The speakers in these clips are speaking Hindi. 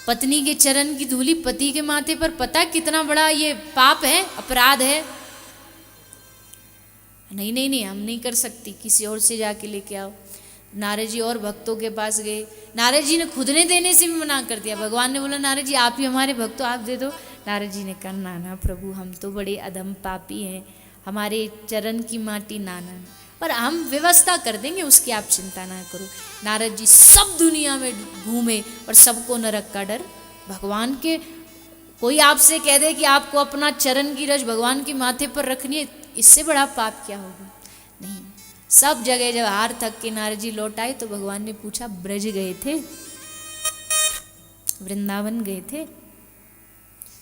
पत्नी के चरण की धूली पति के माथे पर, पता कितना बड़ा ये पाप है, अपराध है। नहीं नहीं नहीं, हम नहीं कर सकती, किसी और से जाके लेके आओ। नारद जी और भक्तों के पास गए। नारद जी ने खुद ने देने से भी मना कर दिया। भगवान ने बोला नारद जी आप ही हमारे भक्त हो, आप दे दो। नारद जी ने कहा ना प्रभु, हम तो बड़े अधम पापी हैं, हमारे चरण की माटी नाना, पर हम व्यवस्था कर देंगे, उसकी आप चिंता ना करो। नारद जी सब दुनिया में घूमे और सबको नरक का डर। भगवान के कोई आपसे कह दे कि आपको अपना चरण की रज भगवान के माथे पर रखनी है, इससे बड़ा पाप क्या होगा? नहीं। सब जगह जब हार थक के नारद जी लौट आए तो भगवान ने पूछा ब्रज गए थे, वृंदावन गए थे?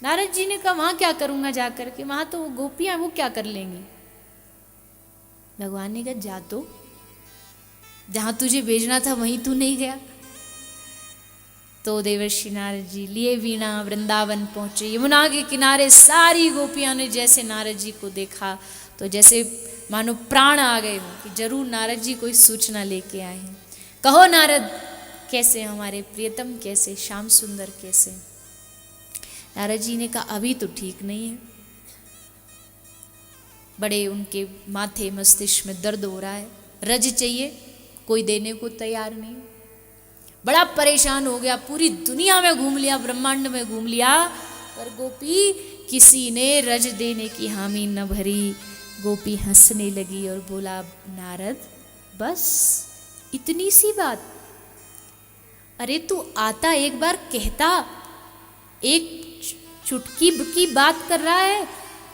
नारद जी ने कहा वहां क्या करूंगा जाकर के, वहां तो गोपियां वो क्या कर लेंगी। भगवान ने कहा जा तो, जहां तुझे भेजना था वहीं तू नहीं गया। तो देवर्षि नारद जी लिए वीणा वृंदावन पहुंचे। यमुना के किनारे सारी गोपियां ने जैसे नारद जी को देखा तो जैसे मानो प्राण आ गए हो कि जरूर नारद जी कोई सूचना लेके आए हैं। कहो नारद, कैसे हमारे प्रियतम, कैसे श्याम सुंदर, कैसे? नारद जी ने कहा अभी तो ठीक नहीं है, बड़े उनके माथे मस्तिष्क में दर्द हो रहा है, रज चाहिए, कोई देने को तैयार नहीं। बड़ा परेशान हो गया, पूरी दुनिया में घूम लिया, ब्रह्मांड में घूम लिया, पर गोपी किसी ने रज देने की हामी न भरी। गोपी हंसने लगी और बोला नारद बस इतनी सी बात, अरे तू आता एक बार कहता, एक चुटकी की बात कर रहा है,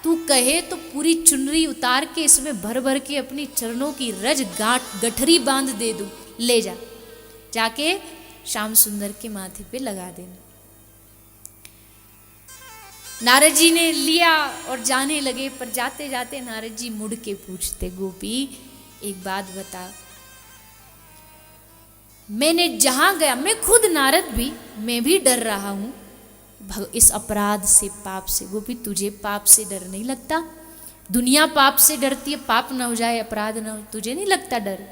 तू कहे तो पूरी चुनरी उतार के इसमें भर भर के अपनी चरणों की रज गठरी बांध दे दूं, ले जा, जाके श्याम सुंदर के माथे पे लगा देना। नारद जी ने लिया और जाने लगे, पर जाते जाते नारद जी मुड़ के पूछते गोपी एक बात बता, मैंने जहां गया, मैं खुद नारद भी, मैं भी डर रहा हूं इस अपराध से, पाप से। गोपी तुझे पाप से डर नहीं लगता? दुनिया पाप से डरती है, पाप ना हो जाए, अपराध ना हो, तुझे नहीं लगता डर?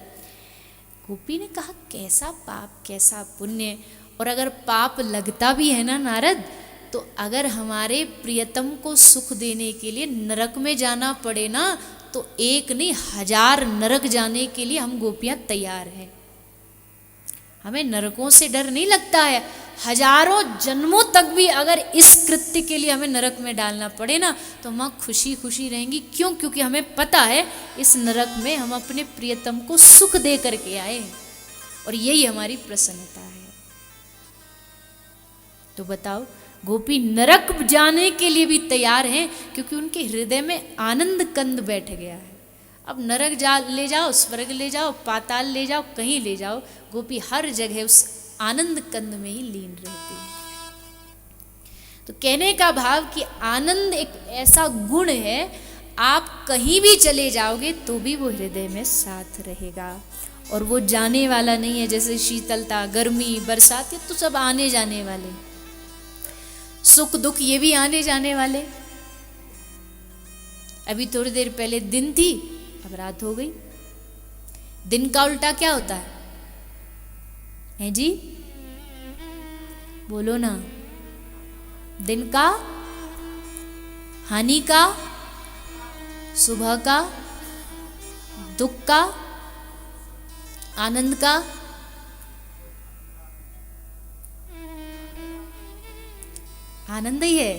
गोपी ने कहा कैसा पाप, कैसा पुण्य, और अगर पाप लगता भी है ना नारद, तो अगर हमारे प्रियतम को सुख देने के लिए नरक में जाना पड़े ना, तो एक नहीं 1000 नरक जाने के लिए हम गोपियां तैयार हैं। हमें नरकों से डर नहीं लगता है, हजारों जन्मों तक भी अगर इस कृत्य के लिए हमें नरक में डालना पड़े ना, तो हम खुशी खुशी रहेंगी। क्यों? क्योंकि हमें पता है इस नरक में हम अपने प्रियतम को सुख दे करके आए हैं, और यही हमारी प्रसन्नता है। तो बताओ, गोपी नरक जाने के लिए भी तैयार हैं, क्योंकि उनके हृदय में आनंद कंद बैठ गया है। अब नरक ले जाओ, स्वर्ग ले जाओ, पाताल ले जाओ, कहीं ले जाओ, गोपी हर जगह उस आनंद कंद में ही लीन रहती है। तो कहने का भाव कि आनंद एक ऐसा गुण है, आप कहीं भी चले जाओगे तो भी वो हृदय में साथ रहेगा, और वो जाने वाला नहीं है। जैसे शीतलता, गर्मी, बरसात, ये तो सब आने जाने वाले, सुख दुख ये भी आने जाने वाले। अभी थोड़ी देर पहले दिन थी, अब रात हो गई। दिन का उल्टा क्या होता है जी? बोलो ना। दिन का हानि का, सुबह का दुख का, आनंद का। आनंद ही है,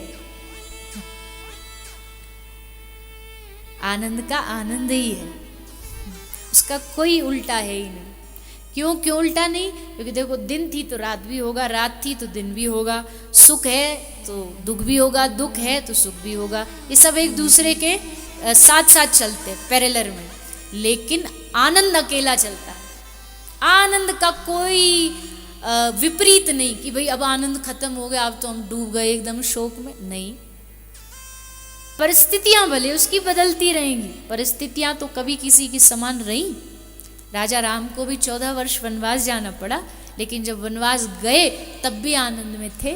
आनंद का आनंद ही है, उसका कोई उल्टा है ही नहीं। क्यों उल्टा नहीं? क्योंकि देखो दिन थी तो रात भी होगा, रात थी तो दिन भी होगा, सुख है तो दुख भी होगा, दुख है तो सुख भी होगा। ये सब एक दूसरे के साथ साथ चलते हैं, पैरेलल में। लेकिन आनंद अकेला चलता है। आनंद का कोई विपरीत नहीं कि भाई अब आनंद खत्म हो गया, अब तो हम डूब गए एकदम शोक में। नहीं, परिस्थितियां भले उसकी बदलती रहेंगी, परिस्थितियां तो कभी किसी की समान रही। राजा राम को भी 14 वर्ष वनवास जाना पड़ा, लेकिन जब वनवास गए तब भी आनंद में थे।